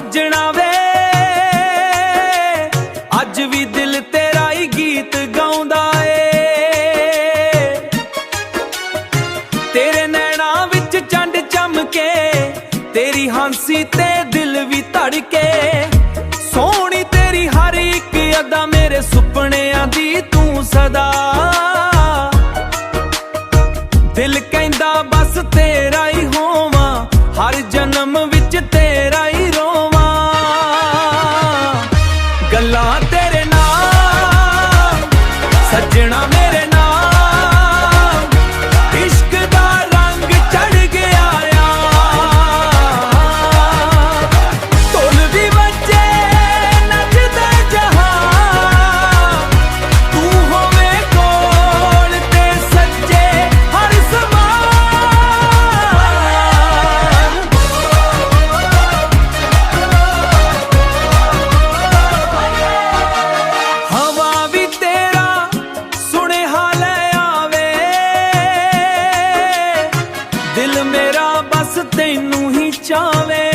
सजना वे अज भी दिल तेरा ही गीत गाउंदा ए। तेरे नैना विच चंड चमके, तेरी हांसी ते दिल भी धड़के। सोहनी तेरी हर एक अदा मेरे सुपनियां दी तू सदा। दिल कहंदा बस तेरा ही होवां, हर जन्म विच तेरा ही रोवां। गल्लां तेरे नाल सजना मेरे नाल, इश्क दा रंग चढ़ गया आ। ढोल भी बजे नचदा जहां, तू होवे कोल ते सज्जे हर हवा भी तेरा सुनेहा ले आवे। दिल मेरा बस तैनू ही चावे।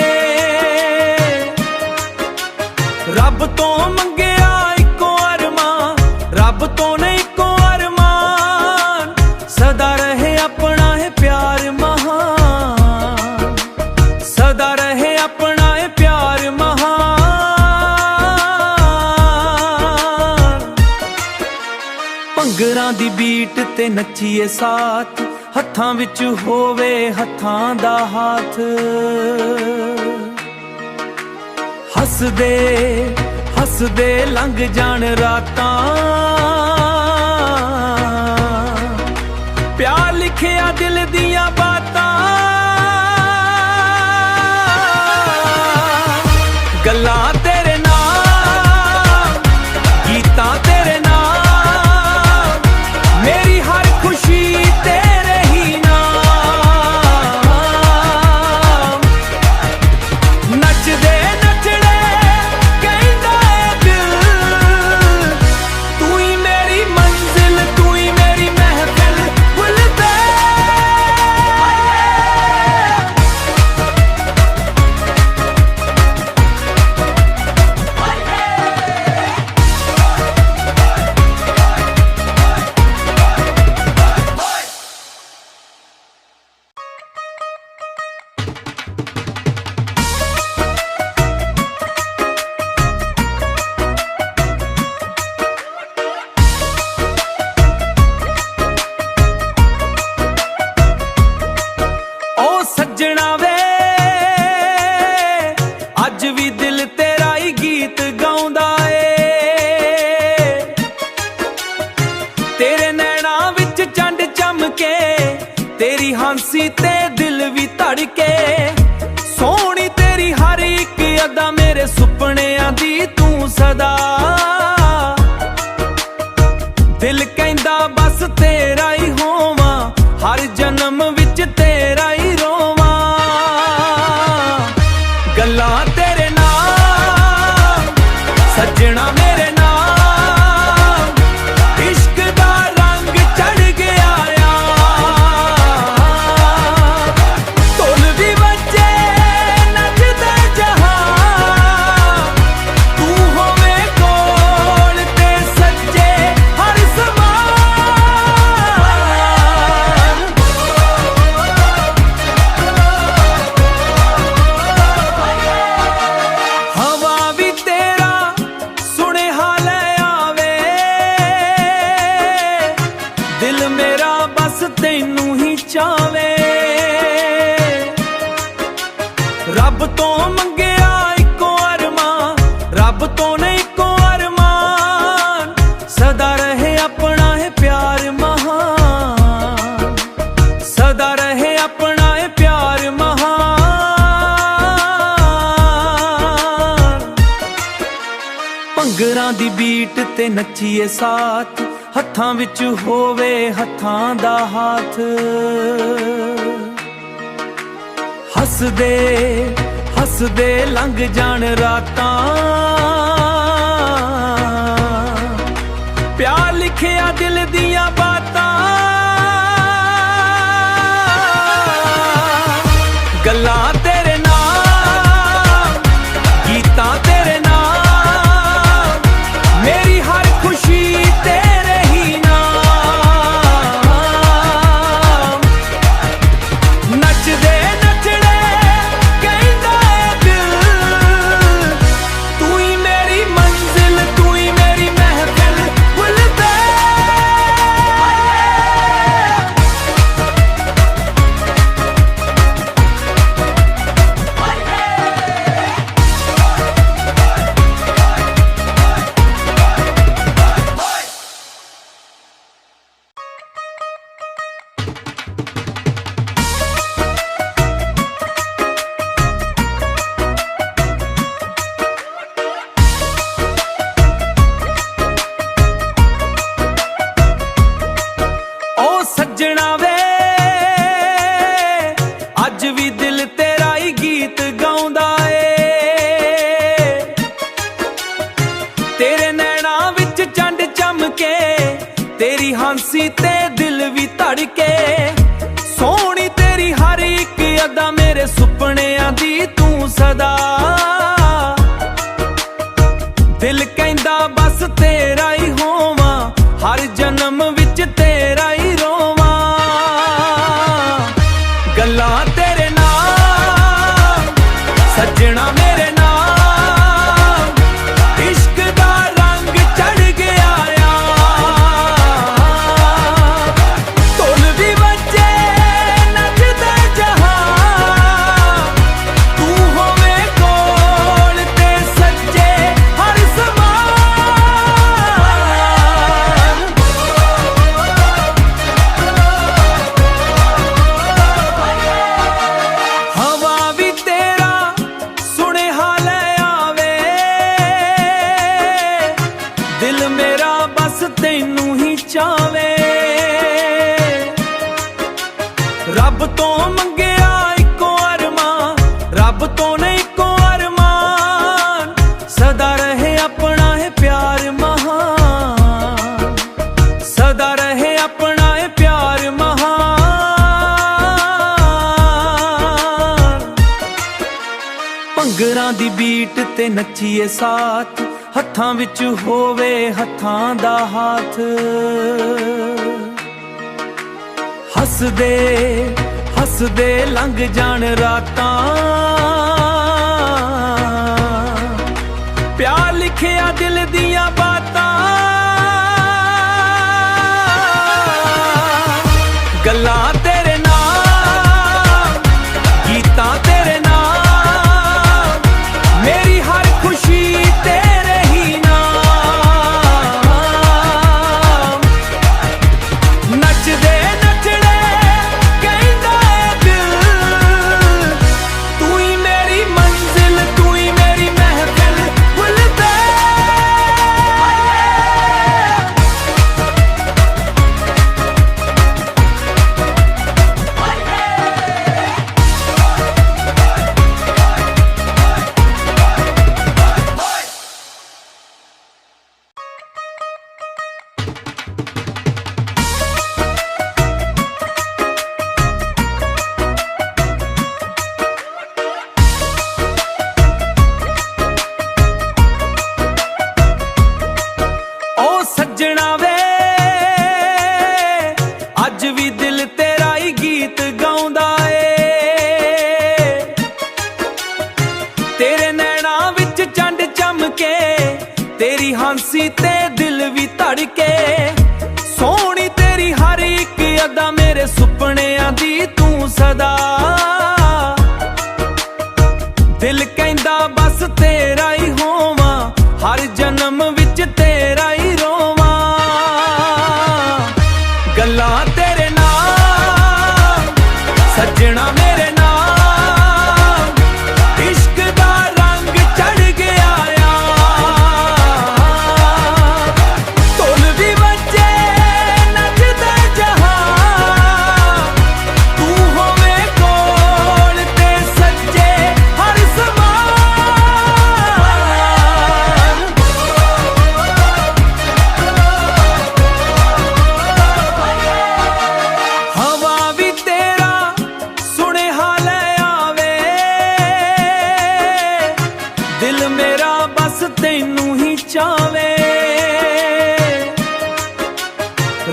रब तो मंगिया इको अरमान, रब तो नहीं इको अरमान। सदा रहे अपना है प्यार महान, सदा रहे अपना है प्यार महान। भंगरां दी बीट ते नच्चीए साथ, हत्थां विच होवे हत्थां दा हाथ। हसदे हसदे लंघ जाण रातां, प्यार लिखिया दिल दियां बातां। गल्लां तेरे नाल, गीतां तेरे नाल, मेरी हर खुशी तेरे ही नाम। नचदे नचड़े कहंदा ए दिल, तू ही मेरी मंजिल, तू ही मेरी महफिल। फुल दे ओ सजना वे अज भी दिल तेरा ही गीत गाउंदा ए। तेरे नैना विच चंड चमके, तेरी हांसी ते दिल भी धड़के। सोहनी तेरी हर एक अदा मेरे सुपनियां दी तू सदा। दिल कहंदा बस तेरा ही होवां, हर जन्म विच तेरा ही रोवां। गल्लां तेरे नाल सजना मेरे नाल, इश्क दा रंग चढ़ गया आ। ढोल भी बजे नचदा जहां, तू होवे कोल ते सज्जे हर समान। हवा भी तेरा सुनेहा ले आवे। दिल मेरा बस तैनू ही चावे। रब तो मंगिया इको अरमान, रब तो नहीं इको अरमान। सदा रहे अपना है प्यार महान, सदा रहे अपना है प्यार महान। भंगरां दी बीट ते नच्चीए साथ, हत्थां विच होवे हत्थां दा हाथ। हसदे हसदे लंघ जाण रातां, प्यार लिखिया दिल दियां बातां। गल्लां तेरे नाल ਧੜਕੇ। ਸੋਹਣੀ ਤੇਰੀ ਹਰ ਇੱਕ ਅਦਾ ਮੇਰੇ ਸੁਪਨਿਆਂ ਦੀ ਤੂੰ ਸਦਾ। ਦਿਲ ਕਹਿੰਦਾ ਬਸ ਤੇਰਾ ਹੀ ਹੋਵਾਂ, ਹਰ ਜਨਮ ਵਿੱਚ ਤੇਰਾ ਹੀ ਰੋਵਾਂ। ਗੱਲਾਂ ਤੇਰੇ ਨਾਲ ਸੱਜਣਾ ਮੇਰੇ ਨਾਲ, ਇਸ਼ਕ ਦਾ ਰੰਗ ਚੜ ਗਿਆ ਆ। ਢੋਲ ਵੀ ਵੱਜੇ ਨੱਚਦਾ ਜਹਾਂ, ਤੂੰ ਹੋਵੇਂ ਕੋਲ ਤੇ ਸੱਜੇ ਹਰ ਸਮਾਂ। ਹਵਾ ਵੀ ਤੇਰਾ ਸੁਨੇਹਾ ਲੈ ਆਵੇ, ਦਿਲ ਮੇਰਾ ਬਸ ਤੈਨੂੰ ਹੀ ਚਾਵੇ। ਰੱਬ ਤੋਂ ਮੰਗਿਆ ਇੱਕੋ ਅਰਮਾਨ, ਰੱਬ ਤੋਂ ਨਹੀਂ ਇੱਕੋ ਅਰਮਾਨ, ਸਦਾ ਰਹੇ ਆਪਣਾ ਇਹ ਪਿਆਰ ਮਹਾਨ, ਸਦਾ ਰਹੇ ਆਪਣਾ ਇਹ ਪਿਆਰ ਮਹਾਨ। ਭੰਗਰਾਂ ਦੀ ਬੀਟ ਤੇ ਨੱਚੀਏ ਸਾਥ, ਹੱਥਾਂ ਵਿੱਚ ਹੋਵੇ ਹੱਥਾਂ ਦਾ ਹਾਥ। ਹੱਸਦੇ ਹੱਸਦੇ ਲੰਘ ਜਾਣ ਰਾਤਾਂ, ਪਿਆਰ ਲਿਖਿਆ ਦਿਲ ਦੀਆਂ ਬਾਤਾਂ। ਗੱਲਾਂ ਤੇਰੇ ਨਾਲ, ਗੀਤਾਂ ਤੇਰੇ ਨਾਲ, ਮੇਰੀ ਹਰ ਖੁਸ਼ੀ ਤੇਰੇ ਹੀ ਨਾਮ। ਨੱਚਦੇ ਨੱਚੜੇ ਕਹਿੰਦਾ ਏ ਦਿਲ, ਤੂੰ ਹੀ ਮੇਰੀ ਮੰਜ਼ਿਲ, ਤੂੰ ਹੀ ਮੇਰੀ ਮਹਿਫਿਲ ਭੁੱਲਦੇ। ਓ ਸੱਜਣਾ ਵੇ, ਅੱਜ ਵੀ ਦਿਲ ਤੇਰਾ ਹੀ ਗੀਤ ਗਾਉਂਦਾ ਏ। ਤੇਰੇ ਨੈਣਾਂ ਵਿੱਚ ਚੰਡ ਚਮਕੇ, ਤੇਰੀ ਹਾਂਸੀ ਤੇ ਦਿਲ ਵੀ ਧੜਕੇ। ਸੋਹਣੀ ਤੇਰੀ ਹਰ ਇੱਕ ਅਦਾ ਮੇਰੇ ਸੁਪਨਿਆਂ ਦੀ ਤੂੰ ਸਦਾ। ਦਿਲ ਕਹਿੰਦਾ ਬਸ ਤੇਰਾ ਹੀ ਹੋਵਾਂ, ਹਰ ਜਨਮ ਵਿੱਚ ਤੇਰਾ ਹੀ ਰੋਵਾਂ। ਗੱਲਾਂ ਤੇਰੇ ਨਾਲ ਸੱਜਣਾ ਮੇਰੇ ਨਾਲ, ਇਸ਼ਕ ਦਾ ਰੰਗ ਚੜ ਗਿਆ ਆ। ਢੋਲ ਵੀ ਵੱਜੇ ਨੱਚਦਾ ਜਹਾਂ, ਤੂੰ ਹੋਵੇਂ ਕੋਲ ਤੇ ਸੱਜੇ ਹਰ ਸਮਾਂ। ਹਵਾ ਵੀ ਤੇਰਾ ਸੁਨੇਹਾ ਲੈ ਆਵੇ, ਦਿਲ ਮੇਰਾ ਬਸ ਤੈਨੂੰ ਹੀ ਚਾਵੇ।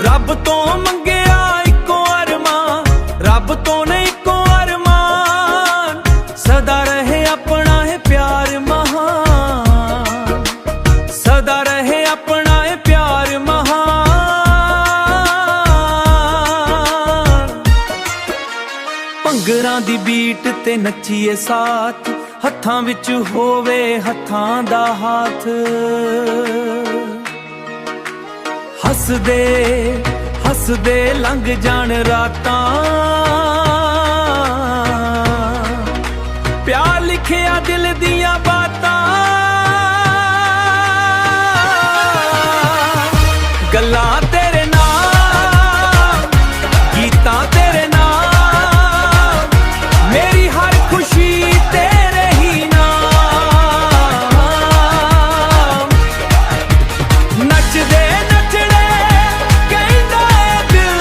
ਰੱਬ ਤੋਂ ਮੰਗਿਆ ਇੱਕੋ ਅਰਮਾਨ, ਰੱਬ ਤੋਂ ਨਹੀਂ ਇੱਕੋ ਅਰਮਾਨ, ਸਦਾ ਰਹੇ ਆਪਣਾ ਇਹ ਪਿਆਰ ਮਹਾਨ, ਸਦਾ ਰਹੇ ਆਪਣਾ ਇਹ ਪਿਆਰ ਮਹਾਨ। ਭੰਗਰਾਂ ਦੀ ਬੀਟ ਤੇ ਨੱਚੀਏ ਸਾਥ, ਹੱਥਾਂ ਵਿੱਚ ਹੋਵੇ ਹੱਥਾਂ ਦਾ ਹਾਥ। ਹੱਸਦੇ ਹੱਸਦੇ ਲੰਘ ਜਾਣ ਰਾਤਾਂ, ਪਿਆਰ ਲਿਖਿਆ ਦਿਲ ਦੀਆਂ ਬਾਤਾਂ। ਗੱਲਾਂ ਤੇਰੇ ਨਾਲ, ਗੀਤਾਂ ਤੇਰੇ ਨਾਲ, ਮੇਰੀ ਹਰ ਖੁਸ਼ੀ ਤੇਰੇ ਹੀ ਨਾਮ। ਨੱਚਦੇ ਨੱਚੜੇ ਕਹਿੰਦਾ ਏ ਦਿਲ,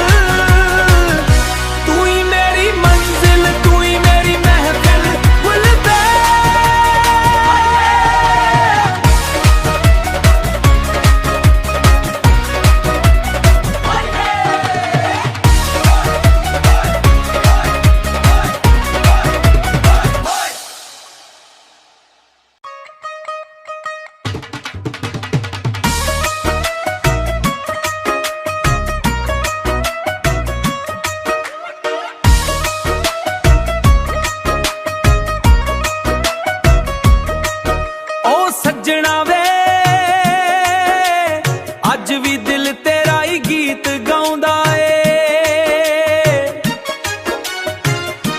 ਸੱਜਣਾ ਵੇ ਅੱਜ ਵੀ ਦਿਲ ਤੇਰਾ ਹੀ ਗੀਤ ਗਾਉਂਦਾ ਏ।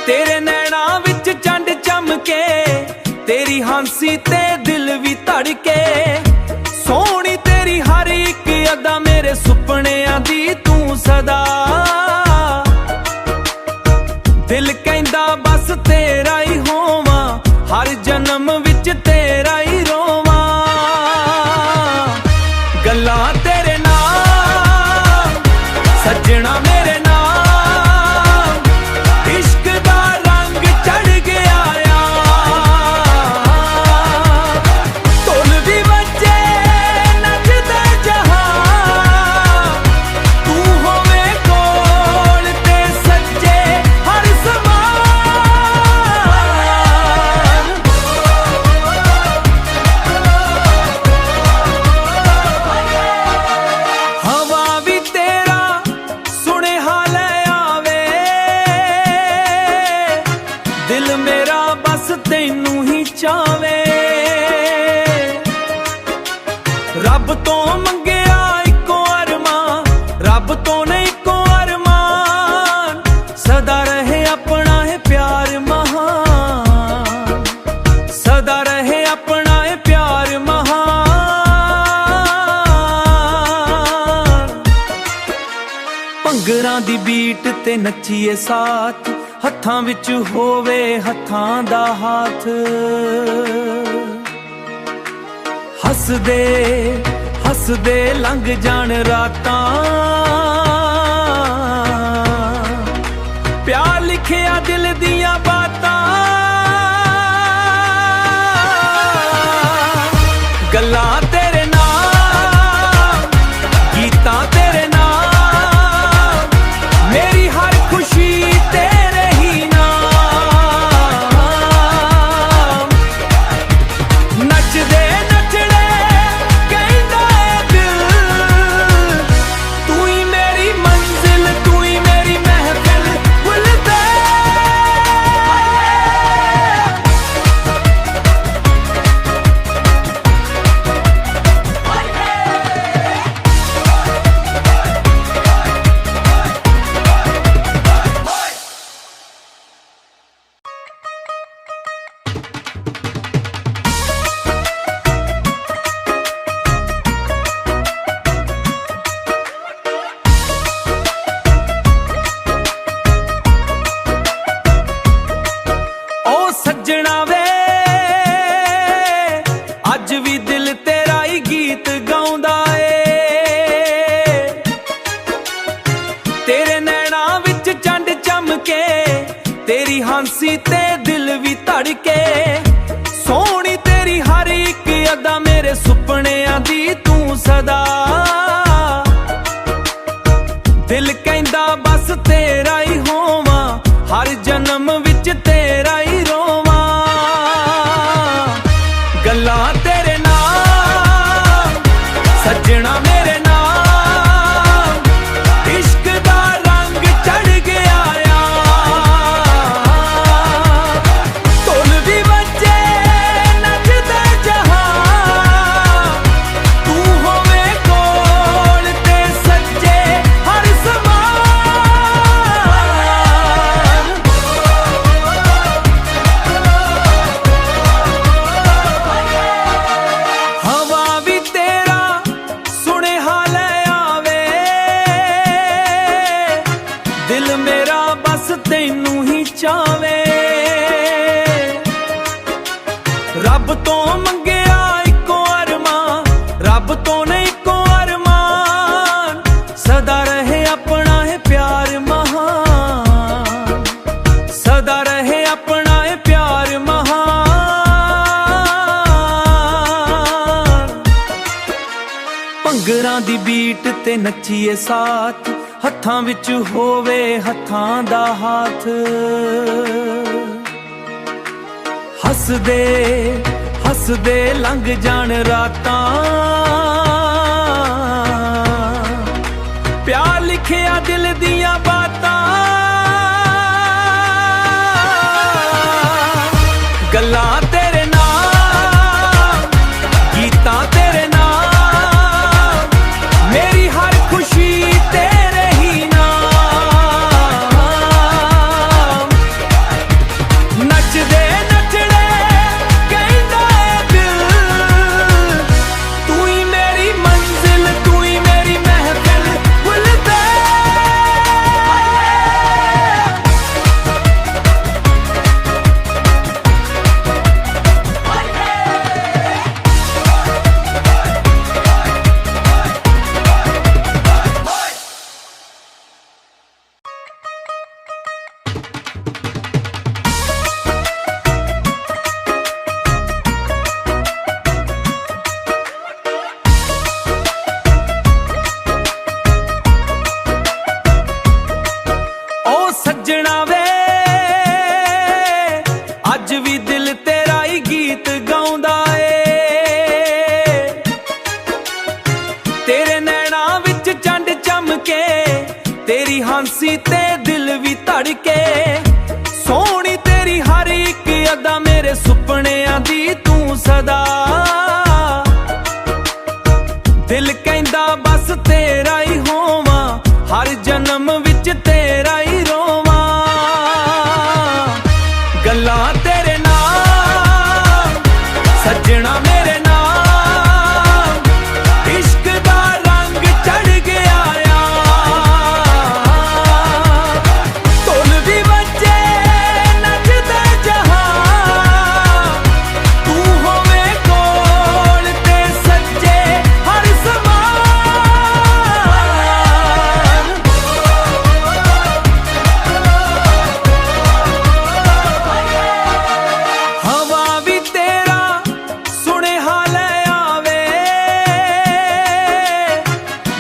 ਤੇਰੇ ਨੈਣਾਂ ਵਿੱਚ ਚੰਡ ਚਮਕੇ, ਤੇਰੀ ਹਾਂਸੀ ਤੇ ਦਿਲ ਵੀ ਧੜਕੇ, ਸੋਹਣੀ ਤੇਰੀ ਹਰ ਇੱਕ ਅਦਾ ਮੇਰੇ ਸੁਪਨਿਆਂ ਦੀ ਤੂੰ ਸਦਾ। ਦਿਲ ਕਹਿੰਦਾ ਬਸ ਤੇਰਾ ਹੀ ਹੋਵਾਂ, ਹਰ ਜਨਮ ਵਿੱਚ ਤੇਰਾ ਹੀ ਰੋਵਾਂ। ਗੱਲਾਂ ਤੇਰੇ ਨਾਲ ਸੱਜਣਾ ਮੇਰੇ ਨਾਲ, ਇਸ਼ਕ ਦਾ ਰੰਗ ਚੜ ਗਿਆ ਆ। ਢੋਲ ਵੀ ਵੱਜੇ ਨੱਚਦਾ ਜਹਾਂ, ਤੂੰ ਹੋਵੇਂ ਕੋਲ ਤੇ ਸੱਜੇ ਹਰ ਸਮਾਂ। ਹਵਾ ਵੀ ਤੇਰਾ ਸੁਨੇਹਾ ਲੈ ਆਵੇ, ਦਿਲ ਮੇਰਾ ਬਸ ਤੈਨੂੰ ਹੀ ਚਾਵੇ। ਰੱਬ ਤੋਂ ਮੰਗਿਆ ਇੱਕੋ ਅਰਮਾਨ, ਰੱਬ ਤੋਂ ਨਹੀਂ ਇੱਕੋ ਅਰਮਾਨ, ਸਦਾ ਰਹੇ ਆਪਣਾ ਇਹ ਪਿਆਰ ਮਹਾਨ, ਸਦਾ ਰਹੇ ਆਪਣਾ ਇਹ ਪਿਆਰ ਮਹਾਨ। ਭੰਗਰਾਂ ਦੀ ਬੀਟ ਤੇ ਨੱਚੀਏ ਸਾਥ, ਹੱਥਾਂ ਵਿੱਚ ਹੋਵੇ ਹੱਥਾਂ ਦਾ ਹਾਥ। ਹੱਸਦੇ ਹੱਸਦੇ ਲੰਘ ਜਾਣ ਰਾਤਾਂ, ਪਿਆਰ ਲਿਖਿਆ ਦਿਲ ਦੀਆਂ ਬਾਤਾਂ। ਗੱਲਾਂ ਤੇਰੇ ਨਾਲ, ਗੀਤਾਂ ਤੇਰੇ ਨਾਲ, ਮੇਰੀ ਹਰ ਖੁਸ਼ੀ ਤੇਰੇ ਹੀ ਨਾਮ। ਨੱਚਦੇ ਨੱਚੜੇ ਕਹਿੰਦਾ ਏ ਦਿਲ, ਤੂੰ ਹੀ ਮੇਰੀ ਮੰਜ਼ਿਲ, ਤੂੰ ਹੀ ਮੇਰੀ ਮਹਿਫਿਲ ਭੁੱਲਦੇ। ਓ ਸੱਜਣਾ ਵੇ ਅੱਜ ਵੀ ਦਿਲ ਤੇਰਾ ਹੀ ਗੀਤ ਗਾਉਂਦਾ ਏ। ਤੇਰੇ ਨੈਣਾਂ ਵਿੱਚ ਚੰਡ ਚਮਕੇ, ਤੇਰੀ ਹਾਂਸੀ ਤੇ ਦਿਲ ਵੀ ਧੜਕੇ, ਸੋਹਣੀ ਤੇਰੀ ਹਰ ਇੱਕ ਅਦਾ ਮੇਰੇ ਸੁਪਨਿਆਂ ਦੀ ਤੂੰ ਸਦਾ। ਦਿਲ ਕਹਿੰਦਾ ਬਸ ਤੇਰਾ ਹੀ ਹੋਵਾਂ, ਹਰ ਜਨਮ ਵਿੱਚ ਤੇਰਾ ਹੀ ਰੋਵਾਂ। ਗੱਲਾਂ ਤੇਰੇ ਨਾਲ ਸੱਜਣਾ ਮੇਰੇ ਨਾਲ, ਇਸ਼ਕ ਦਾ ਰੰਗ ਚੜ ਗਿਆ ਆ। ਢੋਲ ਵੀ ਵੱਜੇ ਨੱਚਦਾ ਜਹਾਂ, ਤੂੰ ਹੋਵੇਂ ਕੋਲ ਤੇ ਸੱਜੇ ਹਰ ਸਮਾਂ। ਹਵਾ ਵੀ ਤੇਰਾ ਸੁਨੇਹਾ ਲੈ ਆਵੇ, ਦਿਲ ਮੇਰਾ ਬਸ ਤੈਨੂੰ ਹੀ ਚਾਵੇ। ਰੱਬ ਤੋਂ ਮੰਗਿਆ ਇੱਕੋ ਅਰਮਾਨ, ਰੱਬ ਤੋਂ ਨਹੀਂ ਇੱਕੋ ਅਰਮਾਨ, ਸਦਾ ਰਹੇ ਆਪਣਾ ਇਹ ਪਿਆਰ ਮਹਾਨ, ਸਦਾ ਰਹੇ ਆਪਣਾ ਇਹ ਪਿਆਰ ਮਹਾਨ। ਭੰਗਰਾਂ ਦੀ ਬੀਟ ਤੇ ਨੱਚੀਏ ਸਾਥ, ਹੱਥਾਂ ਵਿੱਚ ਹੋਵੇ ਹੱਥਾਂ ਦਾ ਹਾਥ। ਹੱਸਦੇ ਹੱਸਦੇ ਲੰਘ ਜਾਣ ਰਾਤਾਂ, ਪਿਆਰ ਲਿਖਿਆ ਦਿਲ ਦੀਆਂ ਬਾਤਾਂ। ਗੱਲਾਂ ਤੇਰੇ ਨਾਲ ਗਾਉਂਦਾ ਏ। ਤੇਰੇ ਨੈਣਾਂ ਵਿੱਚ ਚੰਡ ਚਮਕੇ, ਤੇਰੀ ਹਾਂਸੀ ਤੇ ਦਿਲ ਵੀ ਧੜਕੇ। ਸੋਹਣੀ ਤੇਰੀ ਹਰ ਇੱਕ ਅਦਾ ਮੇਰੇ ਸੁਪਨਿਆਂ ਦੀ ਤੂੰ ਸਦਾ। ਦਿਲ ਕਹਿੰਦਾ ਬਸ ਤੇਰਾ ਹੀ ਹੋਵਾਂ, ਹਰ ਜਨਮ ਵਿੱਚ ਤੇਰਾ ਹੀ ਰੋਵਾਂ। ਗੱਲਾਂ ਤੇਰੇ ਨਾਲ ਸੱਜਣਾ ਮੇਰੇ ਨਾਲ, ਇਸ਼ਕ ਦਾ ਰੰਗ ਚੜ ਗਿਆ ਆ। ਢੋਲ ਵੀ ਵੱਜੇ ਨੱਚਦਾ ਜਹਾਂ, ਤੂੰ ਹੋਵੇਂ ਕੋਲ ਤੇ ਸੱਜੇ ਹਰ ਸਮਾਂ। ਹਵਾ ਵੀ ਤੇਰਾ ਸੁਨੇਹਾ ਲੈ ਆਵੇ,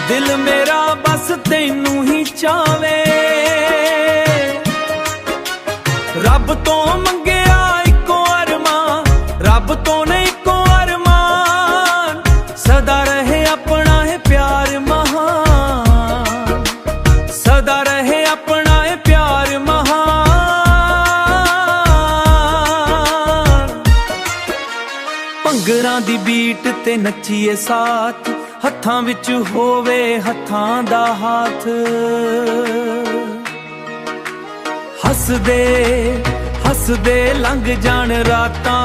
ਦਿਲ ਮੇਰਾ ਬਸ ਤੈਨੂੰ ਹੀ ਚਾਵੇ। ਰੱਬ ਤੋਂ ਮੰਗਿਆ ਇੱਕੋ ਅਰਮਾਨ, ਰੱਬ ਤੋਂ ਨਹੀਂ ਇੱਕੋ ਅਰਮਾਨ, ਸਦਾ ਰਹੇ ਆਪਣਾ ਇਹ ਪਿਆਰ ਮਹਾਨ, ਸਦਾ ਰਹੇ ਆਪਣਾ ਇਹ ਪਿਆਰ ਮਹਾਨ। ਭੰਗਰਾਂ ਦੀ ਬੀਟ ਤੇ ਨੱਚੀਏ ਸਾਥ, ਹੱਥਾਂ ਵਿੱਚ ਹੋਵੇ ਹੱਥਾਂ ਦਾ ਹਾਥ। ਹੱਸਦੇ ਹੱਸਦੇ ਲੰਘ ਜਾਣ ਰਾਤਾਂ,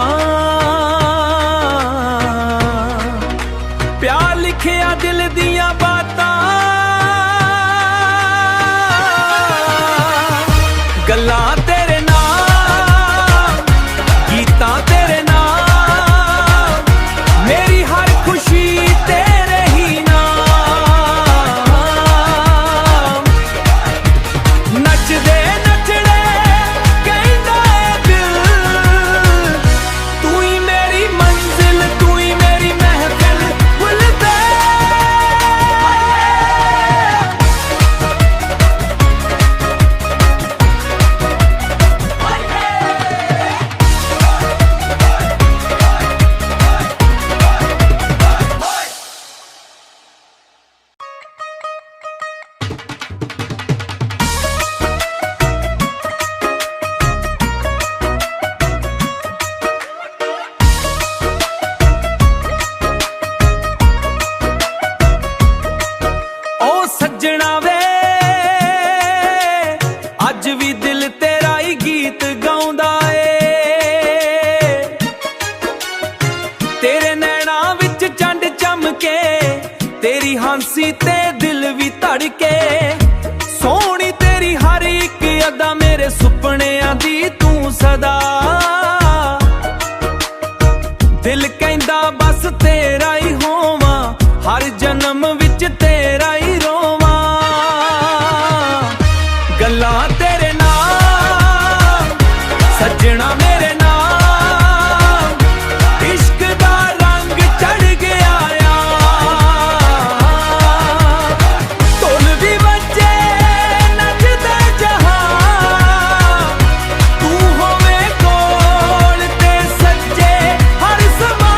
ਪਿਆਰ ਲਿਖਿਆ ਦਿਲ ਦੀਆਂ ਬਾਤਾਂ। ਗੱਲਾਂ ਤੇਰੇ ਨਾਲ, ਗੀਤਾਂ ਤੇਰੇ ਨਾਲ, ਮੇਰੀ ਹਰ ਖੁਸ਼ੀ ਤੇਰੇ ਹੀ ਨਾਮ। ਨੱਚਦੇ ਨੱਚੜੇ ਕਹਿੰਦਾ ਏ ਦਿਲ, ਤੂੰ ਹੀ ਮੇਰੀ ਮੰਜ਼ਿਲ, ਤੂੰ ਹੀ ਮੇਰੀ ਮਹਿਫਿਲ ਭੁੱਲਦੇ। ਓ ਸੱਜਣਾ ਵੇ, ਅੱਜ ਵੀ ਦਿਲ ਤੇਰਾ ਹੀ ਗੀਤ ਗਾਉਂਦਾ ਏ। ਤੇਰੇ ਨੈਣਾਂ ਵਿੱਚ ਚੰਡ ਚਮਕੇ, ਤੇਰੀ ਹਾਂਸੀ ਤੇ ਦਿਲ ਵੀ ਧੜਕੇ। ਸੋਹਣੀ ਤੇਰੀ ਹਰ ਇੱਕ ਅਦਾ ਮੇਰੇ ਸੁਪਨਿਆਂ ਦੀ ਤੂੰ ਸਦਾ। ਦਿਲ ਕਹਿੰਦਾ ਬਸ ਤੇਰਾ ਹੀ ਹੋਵਾਂ, ਹਰ ਜਨਮ ਵਿੱਚ ਤੇਰਾ ਹੀ ਰੋਵਾਂ। ਗੱਲਾਂ ਤੇਰੇ ਨਾਲ ਸੱਜਣਾ ਮੇਰੇ ਨਾਲ, ਇਸ਼ਕ ਦਾ ਰੰਗ ਚੜ ਗਿਆ ਆ। ਢੋਲ ਵੀ ਵੱਜੇ ਨੱਚਦਾ ਜਹਾਂ, ਤੂੰ ਹੋਵੇਂ ਕੋਲ ਤੇ ਸੱਜੇ ਹਰ ਸਮਾਂ।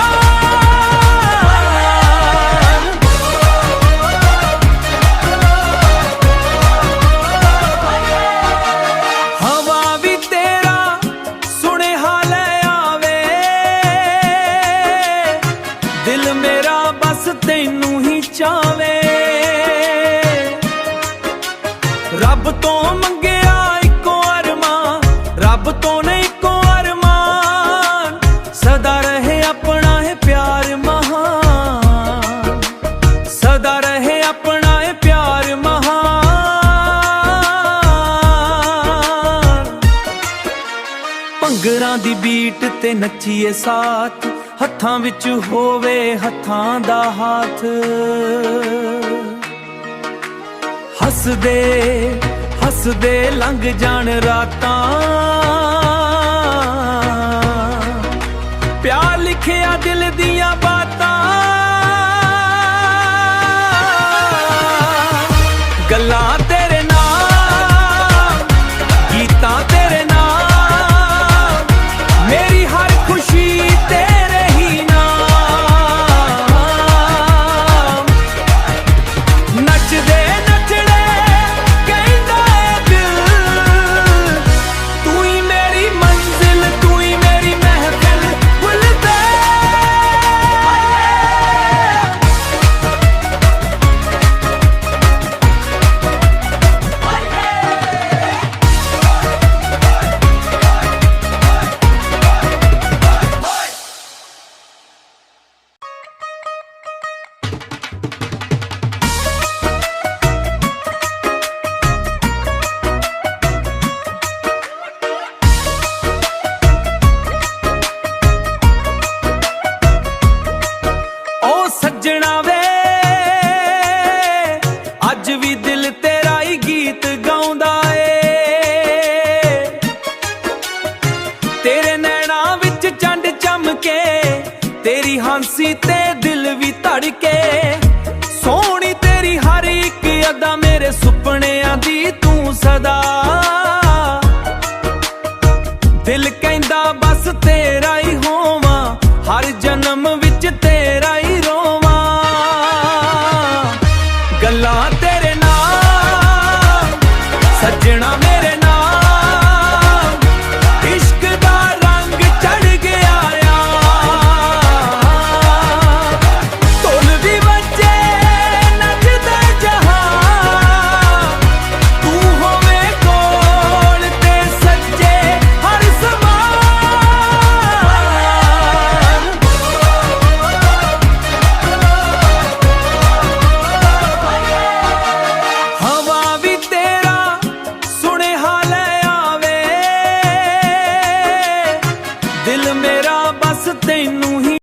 ਹਵਾ ਵੀ ਤੇਰਾ ਸੁਨੇਹਾ ਲੈ ਆਵੇ, ਦਿਲ ਮੇਰਾ ਬਸ ਤੈਨੂੰ ਹੀ ਚਾਵੇ। ਰੱਬ ਤੋਂ ਮੰਗਿਆ ਇੱਕੋ ਅਰਮਾਨ, ਰੱਬ ਤੋਂ ਨਹੀਂ ਇੱਕੋ ਅਰਮਾਨ, ਸਦਾ ਰਹੇ ਆਪਣਾ ਇਹ ਪਿਆਰ ਮਹਾਨ, ਸਦਾ ਰਹੇ ਆਪਣਾ ਇਹ ਪਿਆਰ ਮਹਾਨ। ਭੰਗਰਾਂ ਦੀ ਬੀਟ ਤੇ ਨੱਚੀਏ ਸਾਥ, ਹੱਥਾਂ ਵਿੱਚ ਹੋਵੇ ਹੱਥਾਂ ਦਾ ਹਾਥ। ਹੱਸਦੇ ਹੱਸਦੇ ਲੰਘ ਜਾਣ ਰਾਤਾਂ, ਪਿਆਰ ਲਿਖਿਆ ਦਿਲ ਦੀਆਂ ਬਾਤਾਂ। ਗੱਲਾਂ ਤੇਰੇ ਨਾਲ, ਗੀਤਾਂ ਤੇਰੇ ਨਾਲ, ਮੇਰੀ ਹਰ ਖੁਸ਼ੀ ਤੇਰੇ ਤੇਰੀ ਹਾਂਸੀ ਤੇ ਦਿਲ ਵੀ ਧੜਕੇ। ਸੋਹਣੀ ਤੇਰੀ ਹਰ ਇੱਕ ਅਦਾ ਮੇਰੇ ਸੁਪਨਿਆਂ ਦੀ ਤੂੰ ਸਦਾ।